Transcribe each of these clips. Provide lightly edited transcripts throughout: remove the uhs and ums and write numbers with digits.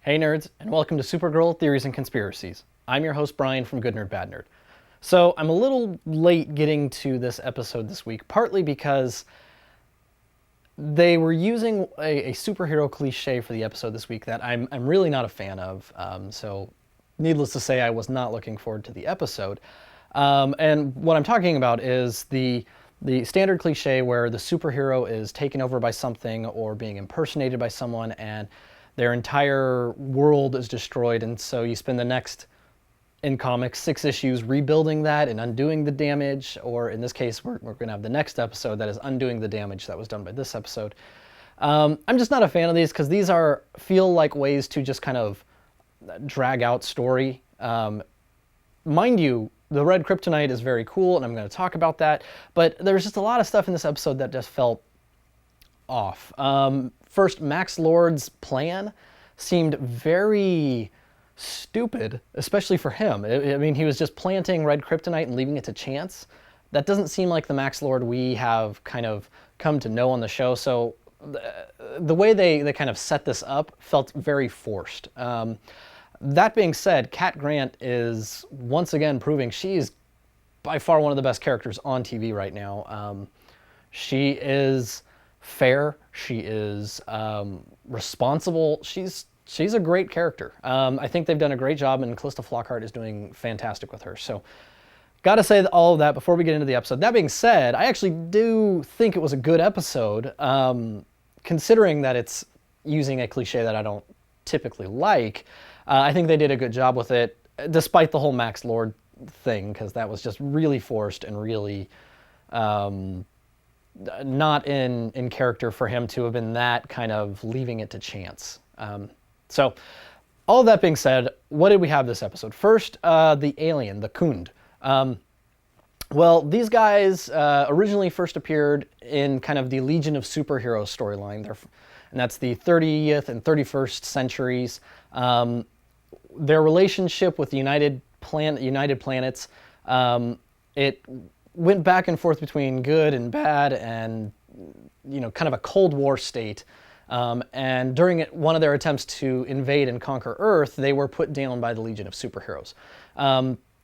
Hey nerds, and welcome to Supergirl Theories and Conspiracies. I'm your host Brian from Good Nerd Bad Nerd. So I'm a little late getting to this episode this week, partly because they were using a superhero cliche for the episode this week that I'm really not a fan of. So needless to say, I was not looking forward to the episode. And what I'm talking about is the standard cliche where the superhero is taken over by something or being impersonated by someone and their entire world is destroyed, and so you spend the next, in comics, 6 issues rebuilding that and undoing the damage, or in this case, we're going to have the next episode that is undoing the damage that was done by this episode. I'm just not a fan of these because these feel like ways to just kind of drag out story. Mind you, the red kryptonite is very cool, and I'm going to talk about that, but there's just a lot of stuff in this episode that just felt off. First, Max Lord's plan seemed very stupid, especially for him. I mean, he was just planting red kryptonite and leaving it to chance. That doesn't seem like the Max Lord we have kind of come to know on the show, so the way they kind of set this up felt very forced. That being said, Cat Grant is once again proving she's by far one of the best characters on TV right now. She is fair, she is responsible, she's a great character. I think they've done a great job, and Calista Flockhart is doing fantastic with her. So, gotta say all of that before we get into the episode. That being said, I actually do think it was a good episode, considering that it's using a cliche that I don't typically like. I think they did a good job with it, despite the whole Max Lord thing, because that was just really forced and really not in character for him to have been that kind of leaving it to chance. So, all of that being said, what did we have this episode? First, the alien, the Kund. Well, these guys originally first appeared in kind of the Legion of Superheroes storyline, and that's the 30th and 31st centuries. Their relationship with the United Planets, it went back and forth between good and bad, and kind of a Cold War state. And during one of their attempts to invade and conquer Earth, they were put down by the Legion of Superheroes.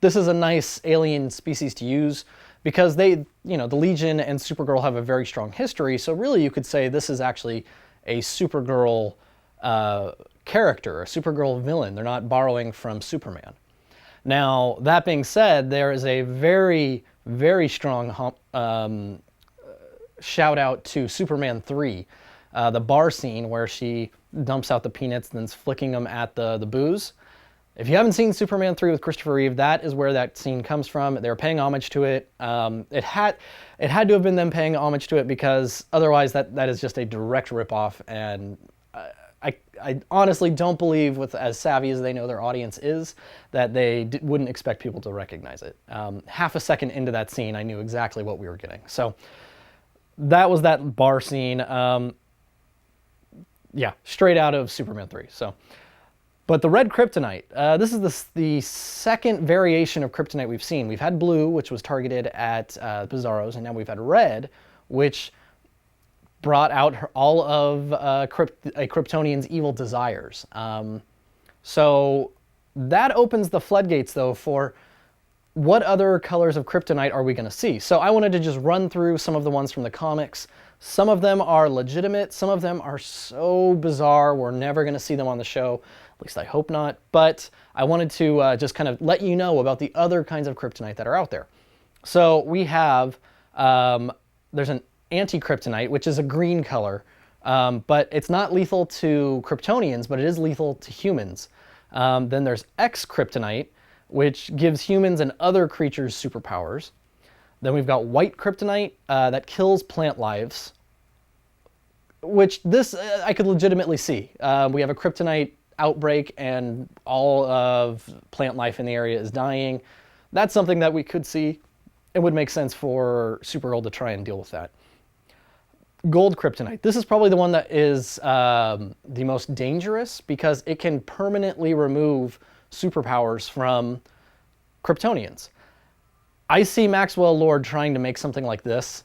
This is a nice alien species to use because the Legion and Supergirl have a very strong history. So really, you could say this is actually a Supergirl character, a Supergirl villain. They're not borrowing from Superman. Now, that being said, there is a very, very strong shout out to Superman 3, the bar scene where she dumps out the peanuts and then's flicking them at the booze. If you haven't seen Superman 3 with Christopher Reeve, that is where that scene comes from. They were paying homage to it. It had to have been them paying homage to it, because otherwise that is just a direct ripoff, and I honestly don't believe, with as savvy as they know their audience is, that they wouldn't expect people to recognize it. Half a second into that scene, I knew exactly what we were getting. So that was that bar scene. Yeah, straight out of Superman 3. So, but the red kryptonite, this is the second variation of kryptonite we've seen. We've had blue, which was targeted at Bizarros, and now we've had red, which brought out all of a Kryptonian's evil desires. So that opens the floodgates, though, for what other colors of kryptonite are we going to see? So I wanted to just run through some of the ones from the comics. Some of them are legitimate. Some of them are so bizarre we're never going to see them on the show. At least I hope not. But I wanted to just kind of let you know about the other kinds of kryptonite that are out there. So we have, there's an anti-kryptonite, which is a green color, but it's not lethal to Kryptonians, but it is lethal to humans. Then there's X-kryptonite, which gives humans and other creatures superpowers. Then we've got white kryptonite that kills plant lives, which this I could legitimately see. We have a kryptonite outbreak and all of plant life in the area is dying. That's something that we could see. It would make sense for Supergirl to try and deal with that. Gold kryptonite. This is probably the one that is the most dangerous because it can permanently remove superpowers from Kryptonians. I see Maxwell Lord trying to make something like this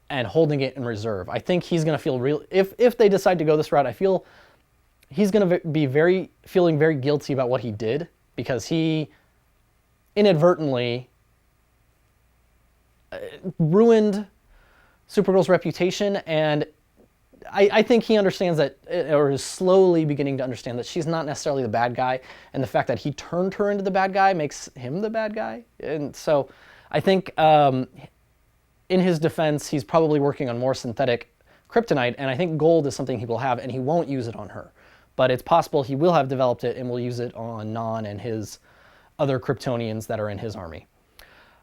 and holding it in reserve. I think he's going to feel real. If they decide to go this route, I feel he's going to be feeling very guilty about what he did, because he inadvertently ruined Supergirl's reputation, and I think he understands that, or is slowly beginning to understand that she's not necessarily the bad guy, and the fact that he turned her into the bad guy makes him the bad guy. And so I think in his defense, he's probably working on more synthetic kryptonite, and I think gold is something he will have, and he won't use it on her. But it's possible he will have developed it and will use it on Non and his other Kryptonians that are in his army.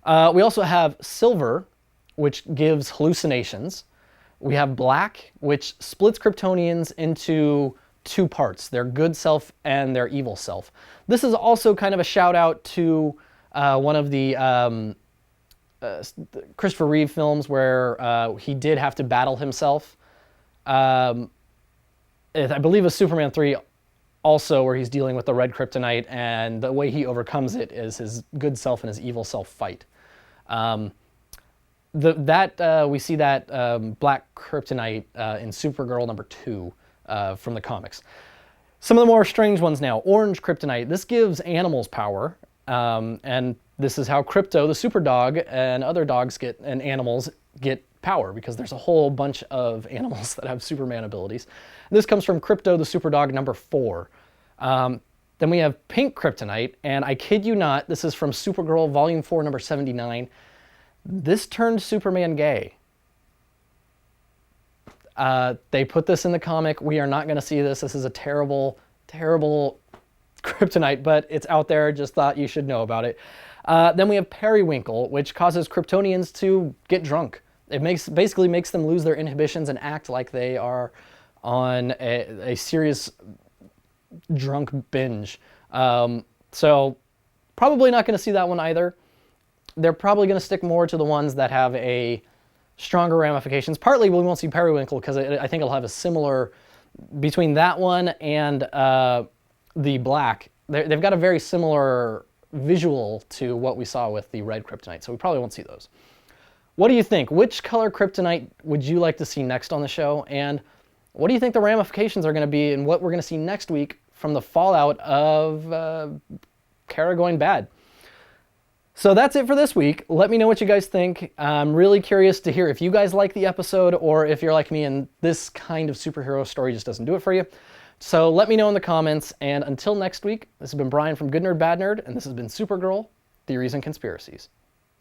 We also have silver, which gives hallucinations. We have black, which splits Kryptonians into two parts, their good self and their evil self. This is also kind of a shout out to one of the Christopher Reeve films where he did have to battle himself. I believe it was Superman 3 also, where he's dealing with the red kryptonite, and the way he overcomes it is his good self and his evil self fight. We see that black kryptonite in Supergirl #2 from the comics. Some of the more strange ones now. Orange kryptonite. This gives animals power, and this is how Krypto, the super dog, and other dogs and animals get power, because there's a whole bunch of animals that have Superman abilities. This comes from Krypto, the super dog #4. Then we have pink kryptonite, and I kid you not, this is from Supergirl Volume 4, number 79. This turned Superman gay. They put this in the comic. We are not going to see this. This is a terrible, terrible kryptonite, but it's out there. Just thought you should know about it. Then we have periwinkle, which causes Kryptonians to get drunk. It basically makes them lose their inhibitions and act like they are on a serious drunk binge. So probably not going to see that one either. They're probably going to stick more to the ones that have a stronger ramifications. Partly we won't see periwinkle because I think it'll have a similar, between that one and the black, they've got a very similar visual to what we saw with the red kryptonite, so we probably won't see those. What do you think? Which color kryptonite would you like to see next on the show? And what do you think the ramifications are going to be, and what we're going to see next week from the fallout of Kara going bad? So that's it for this week. Let me know what you guys think. I'm really curious to hear if you guys like the episode, or if you're like me and this kind of superhero story just doesn't do it for you. So let me know in the comments, and until next week, this has been Brian from Good Nerd Bad Nerd, and this has been Supergirl, Theories and Conspiracies.